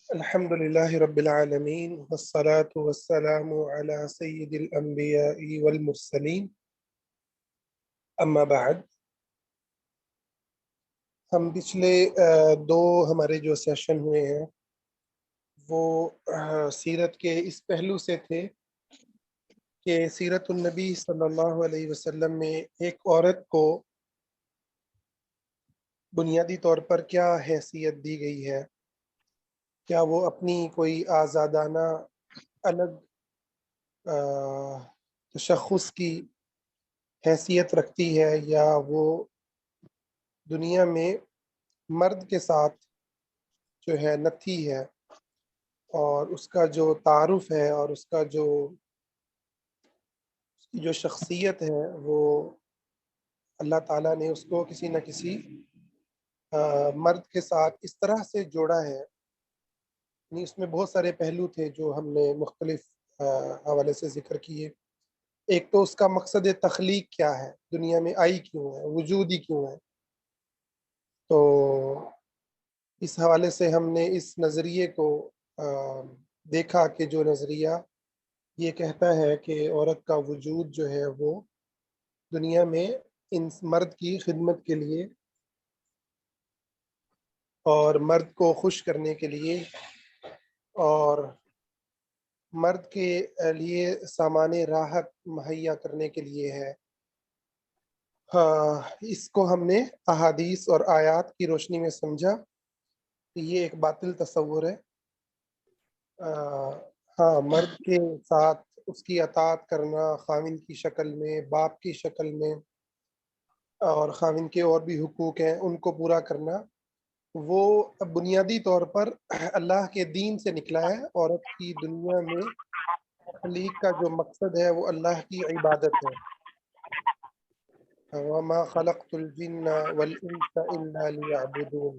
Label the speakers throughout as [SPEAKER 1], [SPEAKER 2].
[SPEAKER 1] الحمد لله رب العالمين والصلاة والسلام على سيد الأنبياء والمرسلين أما بعد. ہم پچھلے دو ہمارے جو سیشن ہوئے ہیں وہ سیرت کے اس پہلو سے تھے کہ سیرت النبی صلی اللہ علیہ وسلم میں ایک عورت کو بنیادی طور پر کیا حیثیت دی گئی ہے، کیا وہ اپنی کوئی آزادانہ الگ تشخص کی حیثیت رکھتی ہے یا وہ دنیا میں مرد کے ساتھ جو ہے نتھی ہے، اور اس کا جو تعارف ہے اور اس کی جو شخصیت ہے وہ اللہ تعالیٰ نے اس کو کسی نہ کسی مرد کے ساتھ اس طرح سے جوڑا ہے. یعنی اس میں بہت سارے پہلو تھے جو ہم نے مختلف حوالے سے ذکر کیے. ایک تو اس کا مقصد تخلیق کیا ہے، دنیا میں آئی کیوں ہے، وجود ہی کیوں ہے. تو اس حوالے سے ہم نے اس نظریے کو دیکھا کہ جو نظریہ یہ کہتا ہے کہ عورت کا وجود جو ہے وہ دنیا میں ان مرد کی خدمت کے لیے اور مرد کو خوش کرنے کے لیے اور مرد کے لیے سامان راحت مہیا کرنے کے لیے ہے. اس کو ہم نے احادیث اور آیات کی روشنی میں سمجھا کہ یہ ایک باطل تصور ہے. ہاں، مرد کے ساتھ اس کی اطاعت کرنا خاوند کی شکل میں، باپ کی شکل میں، اور خاوند کے اور بھی حقوق ہیں ان کو پورا کرنا، وہ بنیادی طور پر اللہ کے دین سے نکلا ہے. عورت کی دنیا میں تخلیق کا جو مقصد ہے وہ اللہ کی عبادت ہے. وَمَا خَلَقْتُ الْجِنَّ وَالْإِنسَ إِلَّا لِيَعْبُدُونِ.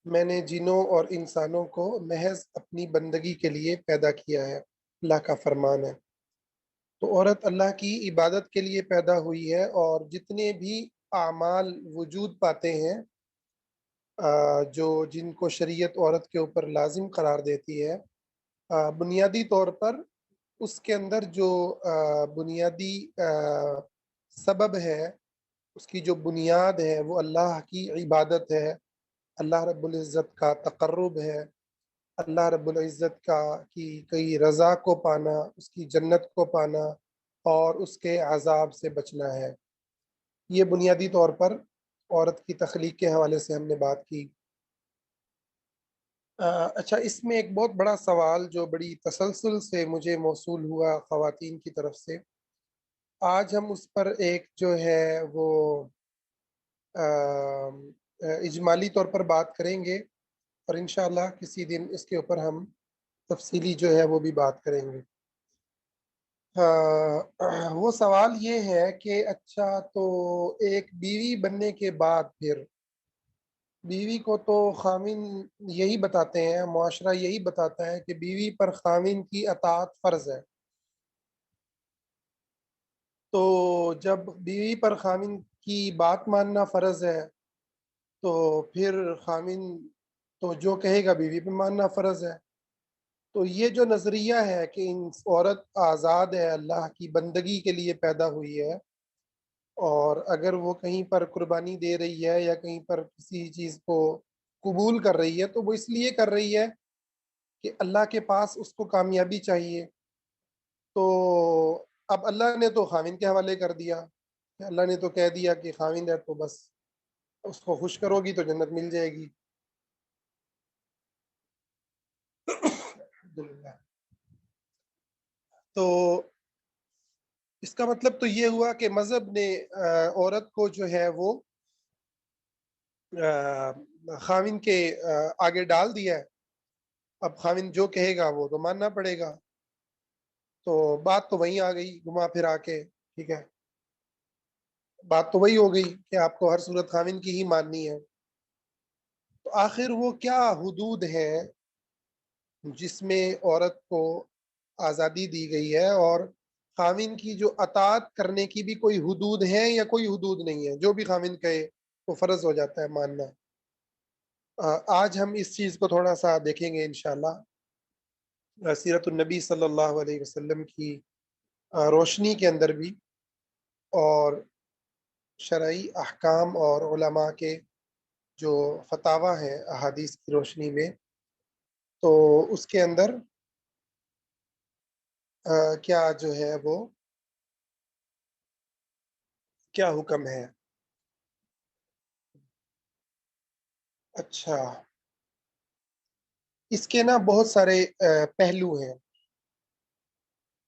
[SPEAKER 1] میں نے جنوں اور انسانوں کو محض اپنی بندگی کے لیے پیدا کیا ہے، اللہ کا فرمان ہے. تو عورت اللہ کی عبادت کے لیے پیدا ہوئی ہے، اور جتنے بھی اعمال وجود پاتے ہیں جو جن کو شریعت عورت کے اوپر لازم قرار دیتی ہے، بنیادی طور پر اس کے اندر جو بنیادی سبب ہے، اس کی جو بنیاد ہے وہ اللہ کی عبادت ہے، اللہ رب العزت کا تقرب ہے، اللہ رب العزت کی کئی رضا کو پانا، اس کی جنت کو پانا اور اس کے عذاب سے بچنا ہے. یہ بنیادی طور پر عورت کی تخلیق کے حوالے سے ہم نے بات کی. اچھا، اس میں ایک بہت بڑا سوال جو بڑی تسلسل سے مجھے موصول ہوا خواتین کی طرف سے، آج ہم اس پر ایک جو ہے وہ اجمالی طور پر بات کریں گے، اور انشاءاللہ کسی دن اس کے اوپر ہم تفصیلی جو ہے وہ بھی بات کریں گے. وہ سوال یہ ہے کہ اچھا، تو ایک بیوی بننے کے بعد پھر بیوی کو تو خاوند یہی بتاتے ہیں، معاشرہ یہی بتاتا ہے کہ بیوی پر خاوند کی اطاعت فرض ہے. تو جب بیوی پر خاوند کی بات ماننا فرض ہے تو پھر خاوند تو جو کہے گا بیوی پہ ماننا فرض ہے. تو یہ جو نظریہ ہے کہ عورت آزاد ہے، اللہ کی بندگی کے لیے پیدا ہوئی ہے، اور اگر وہ کہیں پر قربانی دے رہی ہے یا کہیں پر کسی چیز کو قبول کر رہی ہے تو وہ اس لیے کر رہی ہے کہ اللہ کے پاس اس کو کامیابی چاہیے. تو اب اللہ نے تو خاوند کے حوالے کر دیا، اللہ نے تو کہہ دیا کہ خاوند ہے تو بس اس کو خوش کرو گی تو جنت مل جائے گی. الحمدللہ. تو اس کا مطلب تو یہ ہوا کہ مذہب نے عورت کو جو ہے وہ خاوند کے آگے ڈال دیا ہے. اب خاوند جو کہے گا وہ تو ماننا پڑے گا. تو بات تو وہیں آ گئی گھما پھرا کے، ٹھیک ہے، بات تو وہی ہو گئی کہ آپ کو ہر صورت خاوند کی ہی ماننی ہے. تو آخر وہ کیا حدود ہے جس میں عورت کو آزادی دی گئی ہے، اور خاوند کی جو اطاعت کرنے کی بھی کوئی حدود ہیں یا کوئی حدود نہیں ہے، جو بھی خاوند کہے کو فرض ہو جاتا ہے ماننا۔ آج ہم اس چیز کو تھوڑا سا دیکھیں گے انشاءاللہ سیرت النبی صلی اللہ علیہ وسلم کی روشنی کے اندر بھی، اور شرعی احکام اور علماء کے جو فتاوی ہیں احادیث کی روشنی میں، تو اس کے اندر کیا جو ہے وہ کیا حکم ہے۔ اچھا، اس کے نا بہت سارے پہلو ہیں۔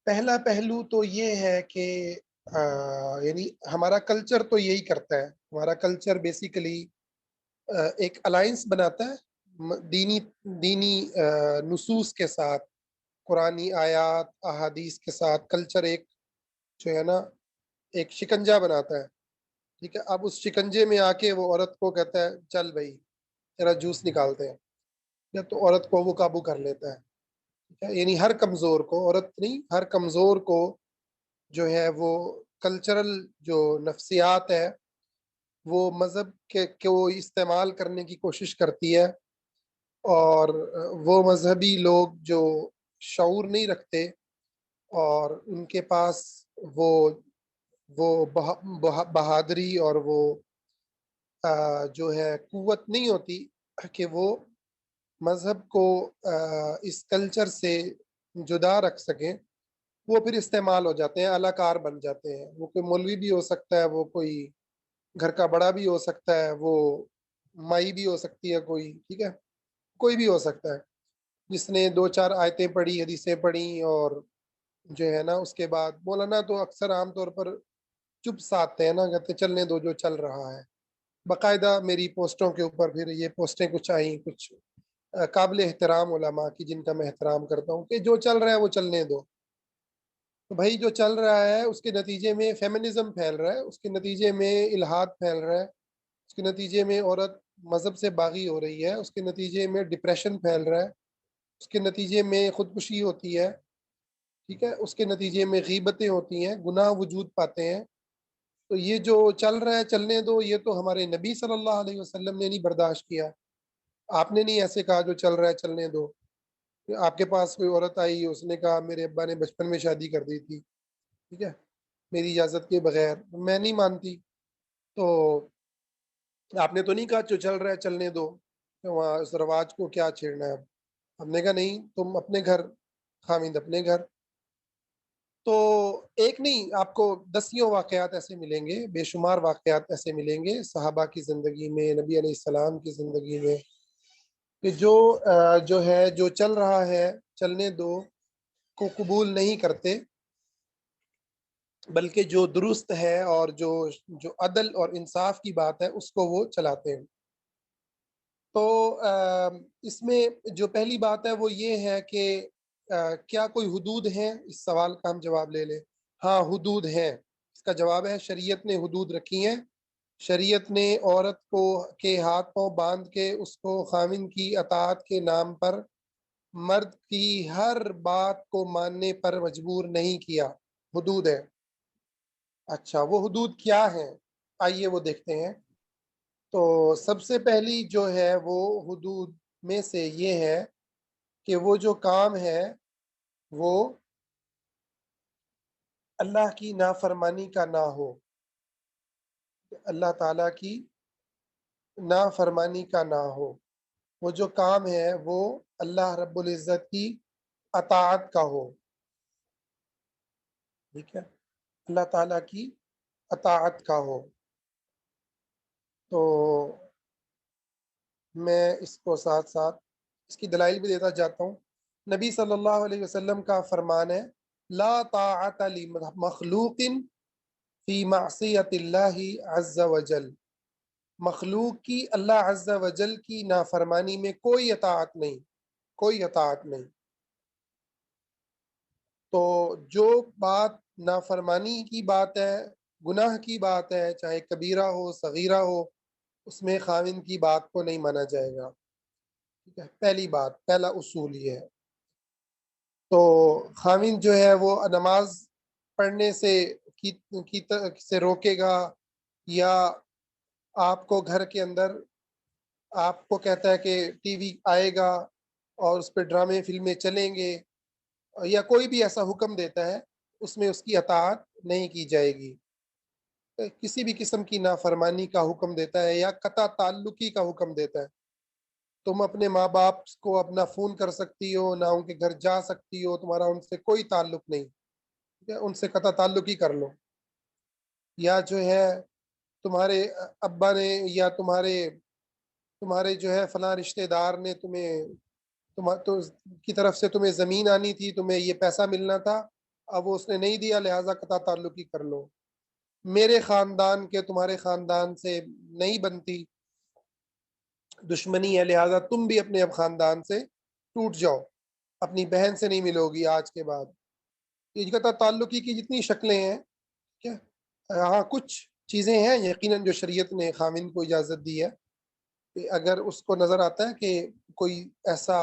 [SPEAKER 1] پہلا پہلو تو یہ ہے کہ یعنی ہمارا کلچر تو یہی کرتا ہے، ہمارا کلچر بیسیکلی ایک الائنس بناتا ہے دینی دینی نصوص کے ساتھ، قرآنی آیات احادیث کے ساتھ کلچر ایک جو ہے نا ایک شکنجا بناتا ہے، ٹھیک ہے۔ اب اس شکنجے میں آ کے وہ عورت کو کہتا ہے چل بھائی تیرا جوس نکالتے ہیں، یا تو عورت کو وہ قابو کر لیتا ہے، ٹھیک ہے۔ یعنی ہر کمزور کو، عورت نہیں، ہر کمزور کو جو ہے وہ کلچرل جو نفسیات ہے وہ مذہب کے کو استعمال کرنے کی کوشش کرتی ہے، اور وہ مذہبی لوگ جو شعور نہیں رکھتے اور ان کے پاس وہ بہادری اور وہ جو ہے قوت نہیں ہوتی کہ وہ مذہب کو اس کلچر سے جدا رکھ سکیں، وہ پھر استعمال ہو جاتے ہیں، اعلی کار بن جاتے ہیں۔ وہ کوئی مولوی بھی ہو سکتا ہے، وہ کوئی گھر کا بڑا بھی ہو سکتا ہے، وہ مائی بھی ہو سکتی ہے کوئی، ٹھیک ہے، کوئی بھی ہو سکتا ہے جس نے دو چار آیتیں پڑھی، حدیثیں پڑھی، اور جو ہے نا اس کے بعد مولانا تو اکثر عام طور پر چپ ساتھ ہیں نا، کہتے چلنے دو جو چل رہا ہے۔ باقاعدہ میری پوسٹوں کے اوپر پھر یہ پوسٹیں کچھ آئیں، کچھ قابل احترام علماء کی جن کا میں احترام کرتا ہوں، کہ جو چل رہا ہے وہ چلنے دو۔ تو بھائی جو چل رہا ہے اس کے نتیجے میں فیمنزم پھیل رہا ہے، اس کے نتیجے میں الحاد پھیل رہا ہے، اس کے نتیجے میں عورت مذہب سے باغی ہو رہی ہے، اس کے نتیجے میں ڈپریشن پھیل رہا ہے، اس کے نتیجے میں خودکشی ہوتی ہے، ٹھیک ہے، اس کے نتیجے میں غیبتیں ہوتی ہیں، گناہ وجود پاتے ہیں۔ تو یہ جو چل رہا ہے چلنے دو، یہ تو ہمارے نبی صلی اللہ علیہ وسلم نے نہیں برداشت کیا۔ آپ نے نہیں ایسے کہا جو چل رہا ہے چلنے دو۔ آپ کے پاس کوئی عورت آئی، اس نے کہا میرے ابا نے بچپن میں شادی کر دی تھی، ٹھیک ہے، میری اجازت کے بغیر، میں نہیں مانتی، تو آپ نے تو نہیں کہا جو چل رہا ہے چلنے دو، وہاں اس رواج کو کیا چھیڑنا ہے اب؟ ہم نے کہا نہیں، تم اپنے گھر، خاوند اپنے گھر۔ تو ایک نہیں، آپ کو دسیوں واقعات ایسے ملیں گے، بے شمار واقعات ایسے ملیں گے صحابہ کی زندگی میں، نبی علیہ السلام کی زندگی میں، کہ جو ہے جو چل رہا ہے چلنے دو کو قبول نہیں کرتے، بلکہ جو درست ہے اور جو عدل اور انصاف کی بات ہے اس کو وہ چلاتے ہیں۔ تو اس میں جو پہلی بات ہے وہ یہ ہے کہ کیا کوئی حدود ہیں؟ اس سوال کا ہم جواب لے لیں۔ ہاں حدود ہیں، اس کا جواب ہے شریعت نے حدود رکھی ہیں۔ شریعت نے عورت کو کے ہاتھ پاؤں باندھ کے اس کو خاوند کی اطاعت کے نام پر مرد کی ہر بات کو ماننے پر مجبور نہیں کیا، حدود ہے۔ اچھا وہ حدود کیا ہیں؟ آئیے وہ دیکھتے ہیں۔ تو سب سے پہلی جو ہے وہ حدود میں سے یہ ہے کہ وہ جو کام ہے وہ اللہ کی نافرمانی کا نہ ہو، اللہ تعالیٰ کی نافرمانی کا نہ ہو۔ وہ جو کام ہے وہ اللہ رب العزت کی اطاعت کا ہو، ٹھیک ہے، اللہ تعالیٰ کی اطاعت کا ہو۔ تو میں اس کو ساتھ ساتھ اس کی دلائل بھی دیتا جاتا ہوں۔ نبی صلی اللہ علیہ وسلم کا فرمان ہے لا طاعت لمخلوق فی معصیت اللہ عز وجل، مخلوق کی اللہ عز وجل کی نافرمانی میں کوئی اطاعت نہیں، کوئی اطاعت نہیں۔ تو جو بات نافرمانی کی بات ہے، گناہ کی بات ہے، چاہے کبیرہ ہو صغیرہ ہو، اس میں خاوند کی بات کو نہیں مانا جائے گا، ٹھیک ہے، پہلی بات، پہلا اصول یہ ہے۔ تو خاوند جو ہے وہ نماز پڑھنے سے روکے گا، یا آپ کو گھر کے اندر آپ کو کہتا ہے کہ ٹی وی آئے گا اور اس پہ ڈرامے فلمیں چلیں گے، یا کوئی بھی ایسا حکم دیتا ہے اس میں اس کی اطاعت نہیں کی جائے گی، کسی بھی قسم کی نافرمانی کا حکم دیتا ہے یا قطع تعلقی کا حکم دیتا ہے، تم اپنے ماں باپ کو اپنا فون کر سکتی ہو، نہ ان کے گھر جا سکتی ہو، تمہارا ان سے کوئی تعلق نہیں، ٹھیک ہے، ان سے قطع تعلق ہی کر لو، یا جو ہے تمہارے ابا نے یا تمہارے جو ہے فلاں رشتہ دار نے تو کی طرف سے تمہیں زمین آنی تھی، تمہیں یہ پیسہ ملنا تھا، اب وہ اس نے نہیں دیا، لہٰذا قطع تعلق ہی کر لو، میرے خاندان کے تمہارے خاندان سے نہیں بنتی، دشمنی ہے، لہٰذا تم بھی اپنے اب خاندان سے ٹوٹ جاؤ، اپنی بہن سے نہیں ملو گی آج کے بعد، یہ قطع تعلقی کی جتنی شکلیں ہیں، ٹھیک ہے، ہاں کچھ چیزیں ہیں یقیناً جو شریعت نے خاوند کو اجازت دی ہے کہ اگر اس کو نظر آتا ہے کہ کوئی ایسا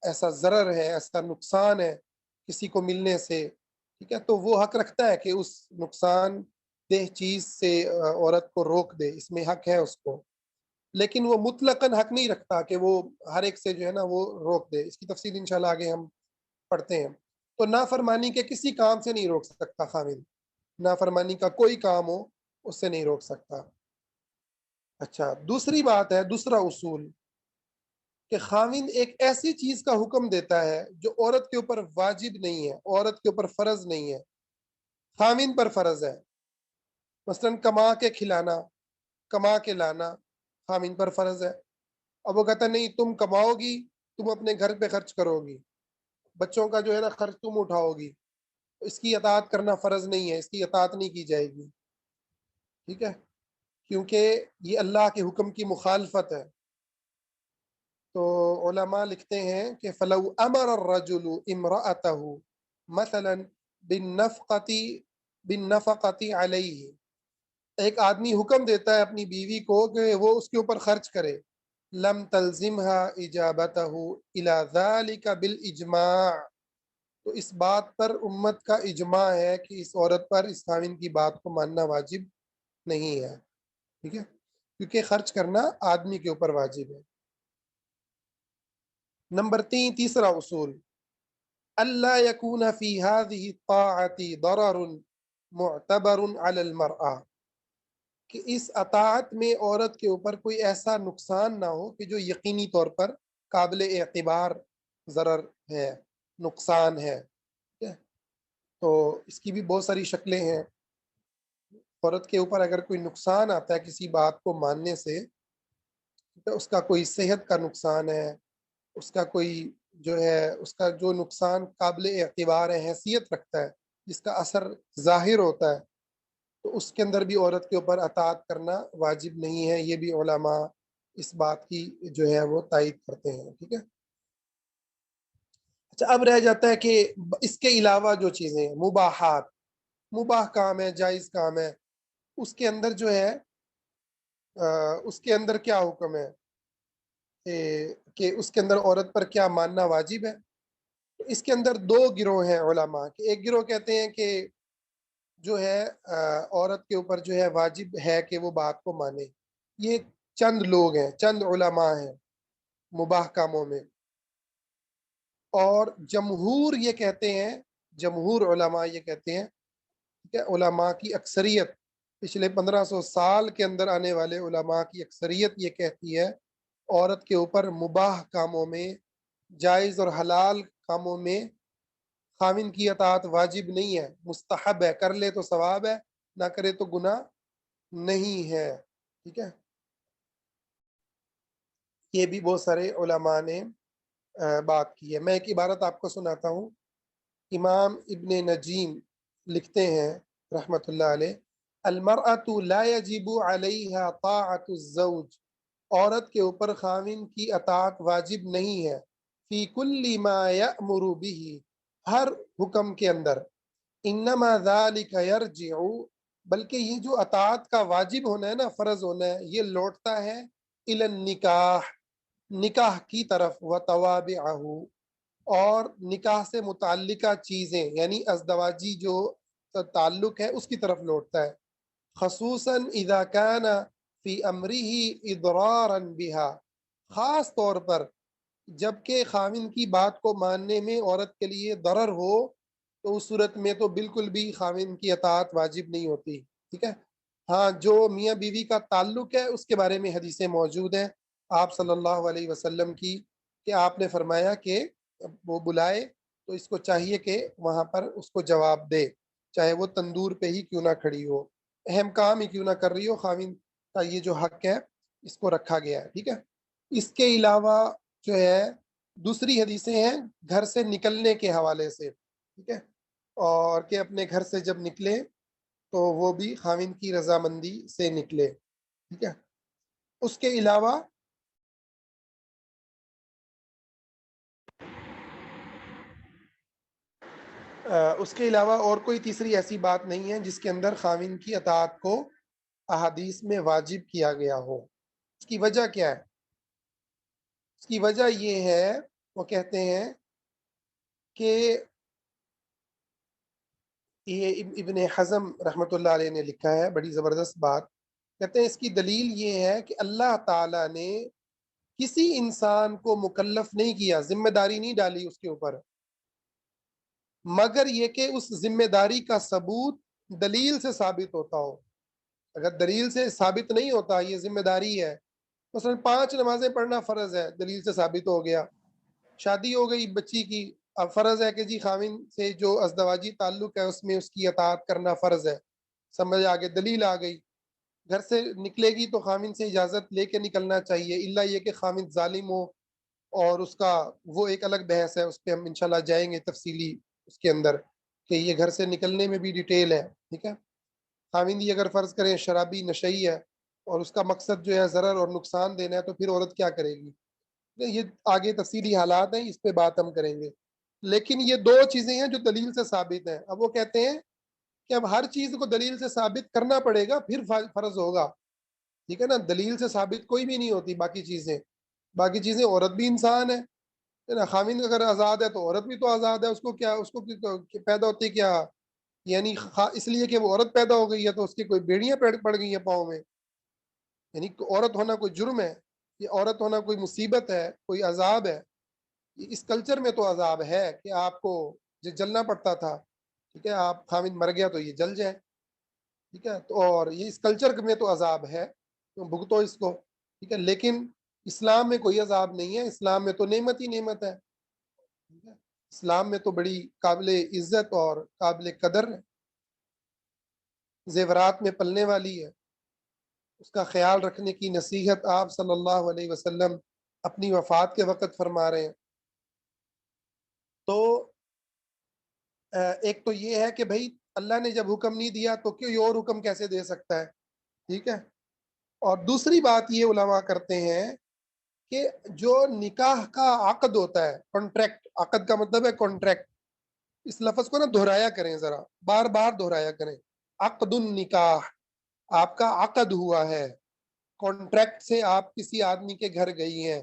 [SPEAKER 1] ایسا ضرر ہے، ایسا نقصان ہے کسی کو ملنے سے، ٹھیک ہے، تو وہ حق رکھتا ہے کہ اس نقصان دہ چیز سے عورت کو روک دے، اس میں حق ہے اس کو، لیکن وہ مطلقاً حق نہیں رکھتا کہ وہ ہر ایک سے جو ہے نا وہ روک دے، اس کی تفصیل انشاءاللہ آگے ہم پڑھتے ہیں۔ تو نافرمانی کے کسی کام سے نہیں روک سکتا خاوند، نافرمانی کا کوئی کام ہو اس سے نہیں روک سکتا۔ اچھا، دوسری بات ہے، دوسرا اصول کہ خاوند ایک ایسی چیز کا حکم دیتا ہے جو عورت کے اوپر واجب نہیں ہے، عورت کے اوپر فرض نہیں ہے، خاوند پر فرض ہے، مثلا کما کے کھلانا، کما کے لانا خاوند پر فرض ہے، اب وہ کہتا ہے نہیں تم کماؤ گی، تم اپنے گھر پہ خرچ کرو گی، بچوں کا جو ہے نا خرچ تم اٹھاؤ گی، اس کی اطاعت کرنا فرض نہیں ہے، اس کی اطاعت نہیں کی جائے گی، ٹھیک ہے، کیونکہ یہ اللہ کے حکم کی مخالفت ہے۔ تو علماء لکھتے ہیں کہ فلو امر الرجل امرأته مثلا بالنفقة علیہ، ایک آدمی حکم دیتا ہے اپنی بیوی کو کہ وہ اس کے اوپر خرچ کرے، لم تلزمها اجابته الى ذلك بالاجماع، تو اس بات پر امت کا اجماع ہے کہ اس عورت پر اس خاوند کی بات کو ماننا واجب نہیں ہے، ٹھیک ہے، کیونکہ خرچ کرنا آدمی کے اوپر واجب ہے۔ نمبر 3، تیسرا اصول، اللہ یکون فی هذه الطاعة ضرر معتبر علی المرأة، کہ اس اطاعت میں عورت کے اوپر کوئی ایسا نقصان نہ ہو کہ جو یقینی طور پر قابل اعتبار ضرر ہے، نقصان ہے، ٹھیک ہے؟ تو اس کی بھی بہت ساری شکلیں ہیں، عورت کے اوپر اگر کوئی نقصان آتا ہے کسی بات کو ماننے سے، تو اس کا کوئی صحت کا نقصان ہے، اس کا کوئی جو ہے اس کا جو نقصان قابل اعتبار ہے، حیثیت رکھتا ہے، جس کا اثر ظاہر ہوتا ہے، تو اس کے اندر بھی عورت کے اوپر اطاعت کرنا واجب نہیں ہے، یہ بھی علماء اس بات کی جو ہے وہ تائید کرتے ہیں، ٹھیک ہے۔ اچھا، اب رہ جاتا ہے کہ اس کے علاوہ جو چیزیں ہیں، مباحات، مباح کام ہے، جائز کام ہے، اس کے اندر جو ہے اس کے اندر کیا حکم ہے کہ اس کے اندر عورت پر کیا ماننا واجب ہے؟ تو اس کے اندر دو گروہ ہیں علماء کے، ایک گروہ کہتے ہیں کہ جو ہے عورت کے اوپر جو ہے واجب ہے کہ وہ بات کو مانے، یہ چند لوگ ہیں، چند علماء ہیں مباح کاموں میں، اور جمہور یہ کہتے ہیں، جمہور علماء یہ کہتے ہیں، ٹھیک ہے، علماء کی اکثریت، پچھلے 1500 سال کے اندر آنے والے علماء کی اکثریت یہ کہتی ہے عورت کے اوپر مباح کاموں میں، جائز اور حلال کاموں میں خاوند کی اطاعت واجب نہیں ہے، مستحب ہے، کر لے تو ثواب ہے، نہ کرے تو گناہ نہیں ہے، ٹھیک ہے۔ یہ بھی بہت سارے علماء نے بات کی ہے۔ میں ایک عبارت آپ کو سناتا ہوں، امام ابن نجیم لکھتے ہیں رحمت اللہ علیہ، المرأة لا يجب علیہا طاعت الزوج، عورت کے اوپر خاوند کی اطاعت واجب نہیں ہے، فی کل ما یأمر به، ہر حکم کے اندر، انما ذالک یرجع، بلکہ یہ جو اطاعت کا واجب ہونا ہے نا، فرض ہونا ہے، یہ لوٹتا ہے الی النکاح، نکاح کی طرف، وتوابعہ، اور نکاح سے متعلقہ چیزیں یعنی ازدواجی جو تعلق ہے اس کی طرف لوٹتا ہے، خصوصاً اذا کان فی امرہ اضرارا بہا، خاص طور پر جبکہ خاوند کی بات کو ماننے میں عورت کے لیے ضرر ہو، تو اس صورت میں تو بالکل بھی خاوند کی اطاعت واجب نہیں ہوتی، ٹھیک ہے۔ ہاں، جو میاں بیوی کا تعلق ہے اس کے بارے میں حدیثیں موجود ہیں آپ صلی اللہ علیہ وسلم کی، کہ آپ نے فرمایا کہ وہ بلائے تو اس کو چاہیے کہ وہاں پر اس کو جواب دے، چاہے وہ تندور پہ ہی کیوں نہ کھڑی ہو، اہم کام ہی کیوں نہ کر رہی ہو، خاوند کا یہ جو حق ہے اس کو رکھا گیا ہے، ٹھیک ہے۔ اس کے علاوہ جو ہے دوسری حدیثیں ہیں گھر سے نکلنے کے حوالے سے، ٹھیک ہے، اور کہ اپنے گھر سے جب نکلے تو وہ بھی خاوند کی رضامندی سے نکلے، ٹھیک ہے۔ اس کے علاوہ اور کوئی تیسری ایسی بات نہیں ہے جس کے اندر خاوند کی اطاعت کو احادیث میں واجب کیا گیا ہو۔ اس کی وجہ کیا ہے؟ اس کی وجہ یہ ہے، وہ کہتے ہیں کہ یہ ابن حزم رحمۃ اللہ علیہ نے لکھا ہے بڑی زبردست بات، کہتے ہیں اس کی دلیل یہ ہے کہ اللہ تعالیٰ نے کسی انسان کو مکلف نہیں کیا، ذمہ داری نہیں ڈالی اس کے اوپر، مگر یہ کہ اس ذمہ داری کا ثبوت دلیل سے ثابت ہوتا ہو۔ اگر دلیل سے ثابت نہیں ہوتا یہ ذمہ داری ہے، مثلا 5 نمازیں پڑھنا فرض ہے، دلیل سے ثابت ہو گیا، شادی ہو گئی بچی کی، اب فرض ہے کہ جی خاوند سے جو ازدواجی تعلق ہے اس میں اس کی اطاعت کرنا فرض ہے، سمجھ آگے، دلیل آ گئی۔ گھر سے نکلے گی تو خاوند سے اجازت لے کے نکلنا چاہیے، الا یہ کہ خاوند ظالم ہو، اور اس کا وہ ایک الگ بحث ہے، اس پہ ہم انشاءاللہ جائیں گے تفصیلی اس کے اندر، کہ یہ گھر سے نکلنے میں بھی ڈیٹیل ہے، ٹھیک ہے۔ خاوند یہ اگر فرض کریں شرابی نشئی ہے اور اس کا مقصد جو ہے ضرر اور نقصان دینا ہے، تو پھر عورت کیا کرے گی؟ یہ آگے تفصیلی حالات ہیں، اس پہ بات ہم کریں گے، لیکن یہ 2 چیزیں ہیں جو دلیل سے ثابت ہیں۔ اب وہ کہتے ہیں کہ اب ہر چیز کو دلیل سے ثابت کرنا پڑے گا پھر فرض ہوگا، ٹھیک ہے نا، دلیل سے ثابت کوئی بھی نہیں ہوتی باقی چیزیں عورت بھی انسان ہے نا، خاوند اگر آزاد ہے تو عورت بھی تو آزاد ہے، اس کو کیا، اس کو پیدا ہوتی کیا، یعنی اس لیے کہ وہ عورت پیدا ہو گئی ہے تو اس کی کوئی بیڑیاں پڑ گئی ہیں پاؤں میں، یعنی عورت ہونا کوئی جرم ہے، یہ عورت ہونا کوئی مصیبت ہے، کوئی عذاب ہے؟ اس کلچر میں تو عذاب ہے کہ آپ کو جلنا پڑتا تھا، ٹھیک ہے، آپ خاوند مر گیا تو یہ جل جائے، ٹھیک ہے، تو اور یہ اس کلچر میں تو عذاب ہے، تو بھگتو اس کو، ٹھیک ہے، لیکن اسلام میں کوئی عذاب نہیں ہے، اسلام میں تو نعمت ہی نعمت ہے، ٹھیک ہے؟ اسلام میں تو بڑی قابل عزت اور قابل قدر ہے، زیورات میں پلنے والی ہے، اس کا خیال رکھنے کی نصیحت آپ صلی اللہ علیہ وسلم اپنی وفات کے وقت فرما رہے ہیں۔ تو ایک تو یہ ہے کہ بھائی اللہ نے جب حکم نہیں دیا تو کوئی اور حکم کیسے دے سکتا ہے، ٹھیک ہے۔ اور دوسری بات یہ علماء کرتے ہیں کہ جو نکاح کا عقد ہوتا ہے، کانٹریکٹ، عقد کا مطلب ہے کانٹریکٹ، اس لفظ کو نا دہرایا کریں، ذرا بار بار دہرایا کریں، عقد النکاح، آپ کا عقد ہوا ہے، کانٹریکٹ سے آپ کسی آدمی کے گھر گئی ہیں،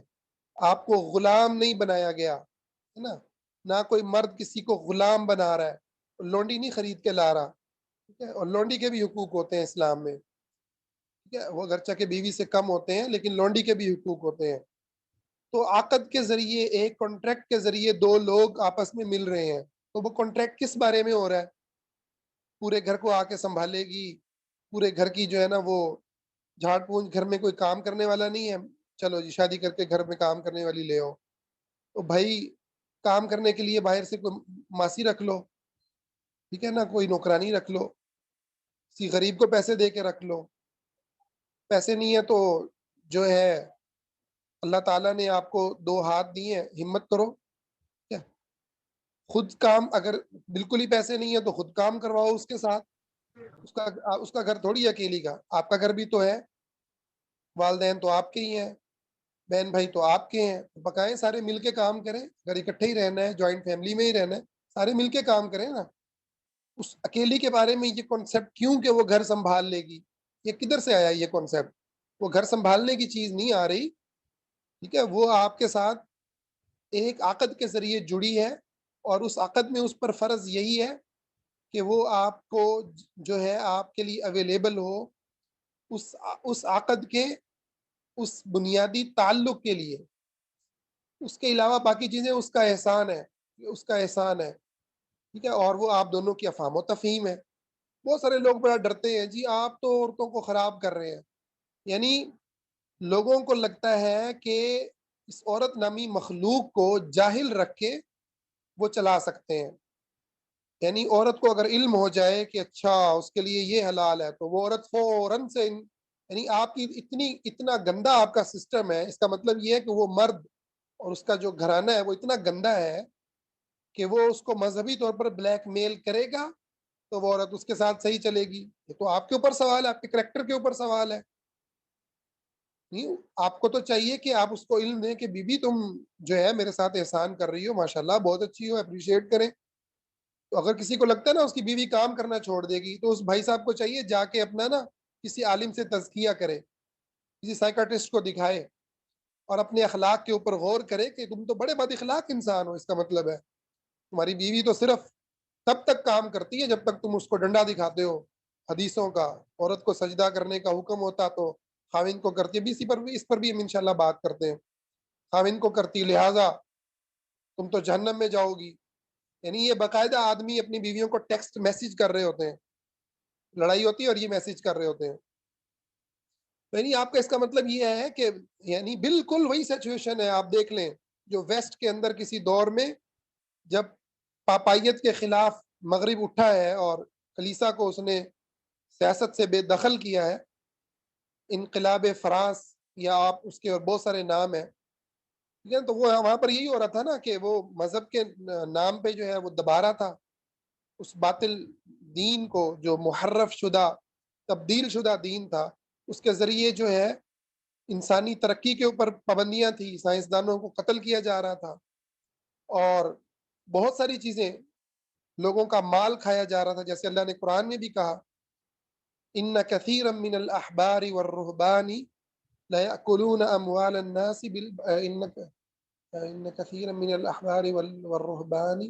[SPEAKER 1] آپ کو غلام نہیں بنایا گیا ہے نا، نہ کوئی مرد کسی کو غلام بنا رہا ہے، لونڈی نہیں خرید کے لا رہا، ٹھیک ہے، اور لونڈی کے بھی حقوق ہوتے ہیں اسلام میں، ٹھیک ہے، وہ اگرچہ کہ بیوی سے کم ہوتے ہیں لیکن لونڈی کے بھی حقوق ہوتے ہیں۔ تو عقد کے ذریعے، ایک کانٹریکٹ کے ذریعے 2 لوگ آپس میں مل رہے ہیں، تو وہ کانٹریکٹ کس بارے میں ہو رہا ہے؟ پورے گھر کو آ کے سنبھالے گی، پورے گھر کی جو ہے نا وہ جھاڑ پونچھ، گھر میں کوئی کام کرنے والا نہیں ہے، چلو جی شادی کر کے گھر میں کام کرنے والی لے آؤ، تو بھائی کام کرنے کے لیے باہر سے کوئی ماسی رکھ لو، ٹھیک ہے نا، کوئی نوکرانی رکھ لو، کسی غریب کو پیسے دے کے رکھ لو، پیسے نہیں ہے تو جو ہے اللہ تعالیٰ نے آپ کو 2 ہاتھ دیے ہیں، ہمت کرو، کیا خود کام، اگر بالکل ہی پیسے نہیں ہے تو خود کام کرواؤ اس کے ساتھ، اس کا گھر تھوڑی اکیلی کا، آپ کا گھر بھی تو ہے، والدین تو آپ کے ہی ہیں، بہن بھائی تو آپ کے ہیں، پکائیں، سارے مل کے کام کریں، اگر اکٹھے ہی رہنا ہے، جوائنٹ فیملی میں ہی رہنا ہے، سارے مل کے کام کریں نا۔ اس اکیلی کے بارے میں یہ کانسیپٹ کیوں کہ وہ گھر سنبھال لے گی، یہ کدھر سے آیا یہ کانسیپٹ؟ وہ گھر سنبھالنے کی چیز نہیں آ رہی، ٹھیک ہے، وہ آپ کے ساتھ ایک عقد کے ذریعے جڑی ہے، اور اس عقد میں اس پر فرض یہی ہے کہ وہ آپ کو جو ہے آپ کے لیے اویلیبل ہو، اس عقد کے اس بنیادی تعلق کے لیے، اس کے علاوہ باقی چیزیں اس کا احسان ہے، اس کا احسان ہے، ٹھیک ہے، اور وہ آپ دونوں کی افہام و تفہیم ہے۔ بہت سارے لوگ بڑا ڈرتے ہیں، جی آپ تو عورتوں کو خراب کر رہے ہیں، یعنی لوگوں کو لگتا ہے کہ اس عورت نامی مخلوق کو جاہل رکھ کے وہ چلا سکتے ہیں، یعنی عورت کو اگر علم ہو جائے کہ اچھا اس کے لیے یہ حلال ہے تو وہ عورت فوراً سے یعنی آپ کی اتنا گندا آپ کا سسٹم ہے، اس کا مطلب یہ ہے کہ وہ مرد اور اس کا جو گھرانہ ہے وہ اتنا گندا ہے کہ وہ اس کو مذہبی طور پر بلیک میل کرے گا تو وہ عورت اس کے ساتھ صحیح چلے گی۔ یہ تو آپ کے اوپر سوال ہے، آپ کے کریکٹر کے اوپر سوال ہے۔ نہیں، آپ کو تو چاہیے کہ آپ اس کو علم دیں کہ بی بی تم جو ہے میرے ساتھ احسان کر رہی ہو، ماشاءاللہ بہت اچھی ہو، اپریشیٹ کریں۔ تو اگر کسی کو لگتا ہے نا اس کی بیوی کام کرنا چھوڑ دے گی تو اس بھائی صاحب کو چاہیے جا کے اپنا نا کسی عالم سے تزکیہ کرے، کسی سائیکاٹرسٹ کو دکھائے اور اپنے اخلاق کے اوپر غور کرے کہ تم تو بڑے بد اخلاق انسان ہو۔ اس کا مطلب ہے تمہاری بیوی تو صرف تب تک کام کرتی ہے جب تک تم اس کو ڈنڈا دکھاتے ہو۔ حدیثوں کا عورت کو سجدہ کرنے کا حکم ہوتا تو خاوند کو کرتی ہے، اس پر بھی ہم انشاءاللہ بات کرتے ہیں۔ خاوند کو کرتی، لہٰذا تم تو جہنم میں جاؤ گی۔ یعنی یہ باقاعدہ آدمی اپنی بیویوں کو ٹیکسٹ میسج کر رہے ہوتے ہیں، لڑائی ہوتی ہے اور یہ میسج کر رہے ہوتے ہیں۔ یعنی آپ کا اس کا مطلب یہ ہے کہ یعنی بالکل وہی سچویشن ہے، آپ دیکھ لیں جو ویسٹ کے اندر کسی دور میں جب پاپائیت کے خلاف مغرب اٹھا ہے اور کلیسا کو اس نے سیاست سے بے دخل کیا ہے، انقلاب فرانس یا آپ اس کے اور بہت سارے نام ہیں، ٹھیک ہے، تو وہ وہاں پر یہی ہو رہا تھا نا کہ وہ مذہب کے نام پہ جو ہے وہ دبا رہا تھا اس باطل دین کو، جو محرف شدہ تبدیل شدہ دین تھا، اس کے ذریعے جو ہے انسانی ترقی کے اوپر پابندیاں تھی، سائنسدانوں کو قتل کیا جا رہا تھا اور بہت ساری چیزیں، لوگوں کا مال کھایا جا رہا تھا، جیسے اللہ نے قرآن میں بھی کہا ان کثیرا من الاحبار والرهبان لا ياكلون اموال الناس ان کثیرا من الاحبار والرهبان،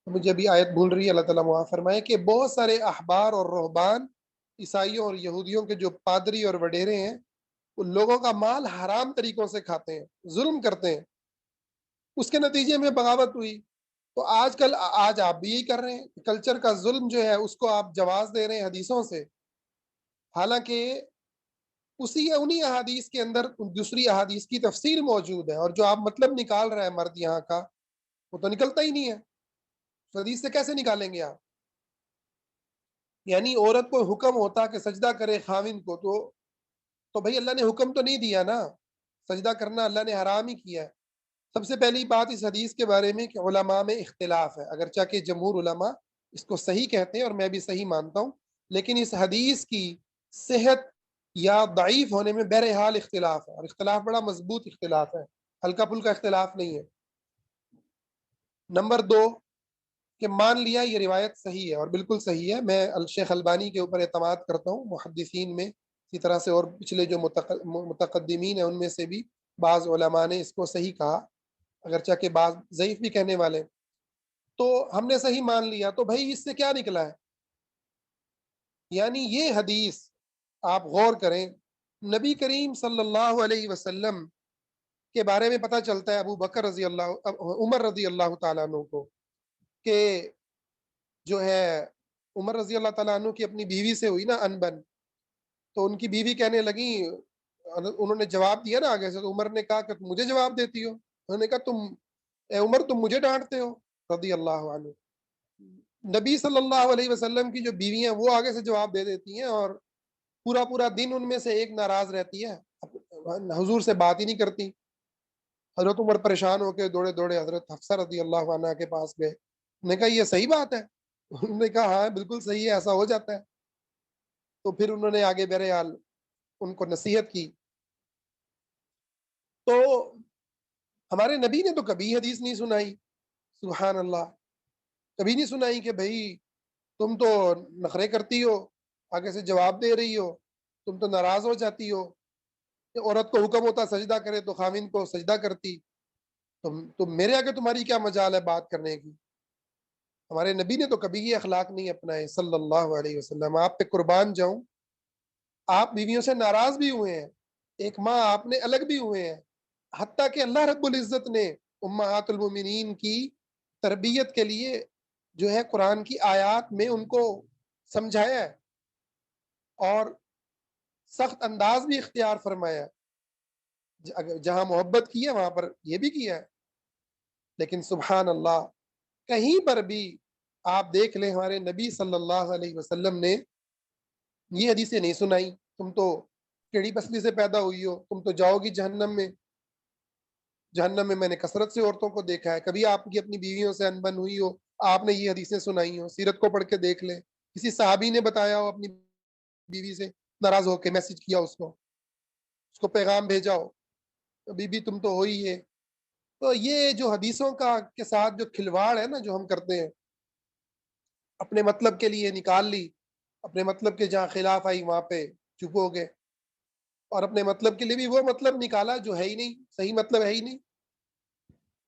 [SPEAKER 1] مجھے بھی آیت بھول رہی ہے، اللہ تعالیٰ معاف فرمائے، کہ بہت سارے احبار اور رہبان، عیسائیوں اور یہودیوں کے جو پادری اور وڈیرے ہیں، ان لوگوں کا مال حرام طریقوں سے کھاتے ہیں، ظلم کرتے ہیں، اس کے نتیجے میں بغاوت ہوئی۔ تو آج آپ بھی یہی کر رہے ہیں، کلچر کا ظلم جو ہے اس کو آپ جواز دے رہے ہیں حدیثوں سے، حالانکہ انہی احادیث کے اندر دوسری احادیث کی تفسیر موجود ہے، اور جو آپ مطلب نکال رہے ہیں مرد یہاں کا وہ تو نکلتا ہی نہیں ہے، حدیث سے کیسے نکالیں گے آپ؟ یعنی عورت کو حکم ہوتا کہ سجدہ کرے خاوند کو، تو بھائی اللہ نے حکم تو نہیں دیا نا، سجدہ کرنا اللہ نے حرام ہی کیا ہے۔ سب سے پہلی بات اس حدیث کے بارے میں کہ علماء میں اختلاف ہے، اگرچہ کہ جمہور علماء اس کو صحیح کہتے ہیں اور میں بھی صحیح مانتا ہوں، لیکن اس حدیث کی صحت یا ضعیف ہونے میں بہرحال اختلاف ہے، اور اختلاف بڑا مضبوط اختلاف ہے، ہلکا پھلکا اختلاف نہیں ہے۔ نمبر دو کہ مان لیا یہ روایت صحیح ہے اور بالکل صحیح ہے، میں الشیخ البانی کے اوپر اعتماد کرتا ہوں، محدثین میں اسی طرح سے، اور پچھلے جو متقدمین ہیں ان میں سے بھی بعض علماء نے اس کو صحیح کہا، اگرچہ کہ بعض ضعیف بھی کہنے والے، تو ہم نے صحیح مان لیا۔ تو بھائی اس سے کیا نکلا ہے؟ یعنی یہ حدیث آپ غور کریں، نبی کریم صلی اللہ علیہ وسلم کے بارے میں پتہ چلتا ہے ابو بکر رضی اللہ عمر رضی اللہ تعالیٰ عنہ کو، کہ جو ہے عمر رضی اللہ تعالیٰ عنہ کی اپنی بیوی سے ہوئی نا انبن، تو ان کی بیوی کہنے لگی، انہوں نے جواب دیا نا آگے سے، تو عمر نے کہا کہ تم مجھے جواب دیتی ہو، انہوں نے کہا اے عمر تم مجھے ڈانٹتے ہو رضی اللہ عنہ۔ نبی صلی اللہ علیہ وسلم کی جو بیویاں وہ آگے سے جواب دے دیتی ہیں، اور پورا پورا دن ان میں سے ایک ناراض رہتی ہے، حضور سے بات ہی نہیں کرتی۔ حضرت عمر پریشان ہو کے دوڑے دوڑے حضرت حفصہ رضی اللہ عنہ کے پاس گئے، انہوں نے کہا یہ صحیح بات ہے؟ انہوں نے کہا ہاں بالکل صحیح ہے، ایسا ہو جاتا ہے۔ تو پھر انہوں نے آگے بہرحال ان کو نصیحت کی۔ تو ہمارے نبی نے تو کبھی حدیث نہیں سنائی، سبحان اللہ، کبھی نہیں سنائی کہ بھائی تم تو نخرے کرتی ہو، آگے سے جواب دے رہی ہو، تم تو ناراض ہو جاتی ہو، کہ عورت کو حکم ہوتا سجدہ کرے تو خاوند کو سجدہ کرتی، تم میرے آگے تمہاری کیا مجال ہے بات کرنے کی؟ ہمارے نبی نے تو کبھی یہ اخلاق نہیں اپنائے صلی اللہ علیہ وسلم، آپ پہ قربان جاؤں، آپ بیویوں سے ناراض بھی ہوئے ہیں، ایک ماں آپ نے الگ بھی ہوئے ہیں، حتیٰ کہ اللہ رب العزت نے امہات المومنین کی تربیت کے لیے جو ہے قرآن کی آیات میں ان کو سمجھایا ہے اور سخت انداز بھی اختیار فرمایا ہے۔ جہاں محبت کی ہے وہاں پر یہ بھی کیا ہے، لیکن سبحان اللہ کہیں پر بھی آپ دیکھ لیں ہمارے نبی صلی اللہ علیہ وسلم نے یہ حدیثیں نہیں سنائی، تم تو کیڑی پسلی سے پیدا ہوئی ہو، تم تو جاؤ گی جہنم میں۔ جہنم میں نے کثرت سے عورتوں کو دیکھا ہے، کبھی آپ کی اپنی بیویوں سے انبن ہوئی ہو، آپ نے یہ حدیثیں سنائی ہو، سیرت کو پڑھ کے دیکھ لیں، کسی صحابی نے بتایا ہو اپنی بیوی سے ناراض ہو کے میسج کیا اس کو پیغام بھیجا ہو، بی بی تم تو ہو ہی ہے۔ تو یہ جو حدیثوں کا کے ساتھ جو کھلواڑ ہے نا جو ہم کرتے ہیں، اپنے مطلب کے لیے نکال لی، اپنے مطلب کے جہاں خلاف آئی وہاں پہ چپ ہو گئے، اور اپنے مطلب کے لیے بھی وہ مطلب نکالا جو ہے ہی نہیں، صحیح مطلب ہے ہی نہیں۔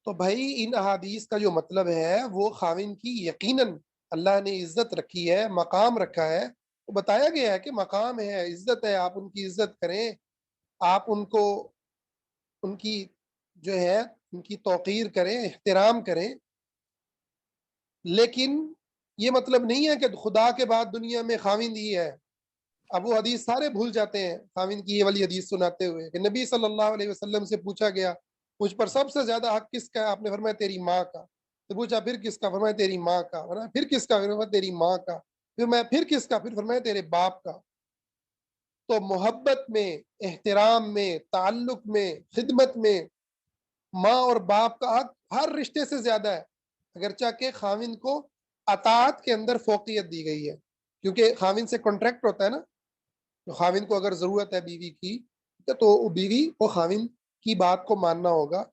[SPEAKER 1] تو بھائی ان احادیث کا جو مطلب ہے وہ خاوند کی یقیناً اللہ نے عزت رکھی ہے، مقام رکھا ہے، وہ بتایا گیا ہے کہ مقام ہے، عزت ہے، آپ ان کی عزت کریں، آپ ان کو ان کی جو ہے ان کی توقیر کریں، احترام کریں، لیکن یہ مطلب نہیں ہے کہ خدا کے بعد دنیا میں خاوند ہی ہے۔ اب وہ حدیث سارے بھول جاتے ہیں خاوند کی یہ والی حدیث سناتے ہوئے کہ نبی صلی اللہ علیہ وسلم سے پوچھا گیا مجھ پر سب سے زیادہ حق کس کا ہے؟ آپ نے فرمایا تیری ماں کا۔ تو پوچھا پھر کس کا؟ فرمایا تیری ماں کا۔ فرمایا پھر کس کا؟ فرمایا تیری ماں کا۔ پھر کس کا؟ پھر فرمایا تیرے باپ کا۔ تو محبت میں، احترام میں، تعلق میں، خدمت میں ماں اور باپ کا حق ہر رشتے سے زیادہ ہے، اگرچہ کہ خاوند کو اطاعت کے اندر فوقیت دی گئی ہے، کیونکہ خاوند سے کانٹریکٹ ہوتا ہے نا، تو خاوند کو اگر ضرورت ہے بیوی کی تو بیوی کو خاوند کی بات کو ماننا ہوگا۔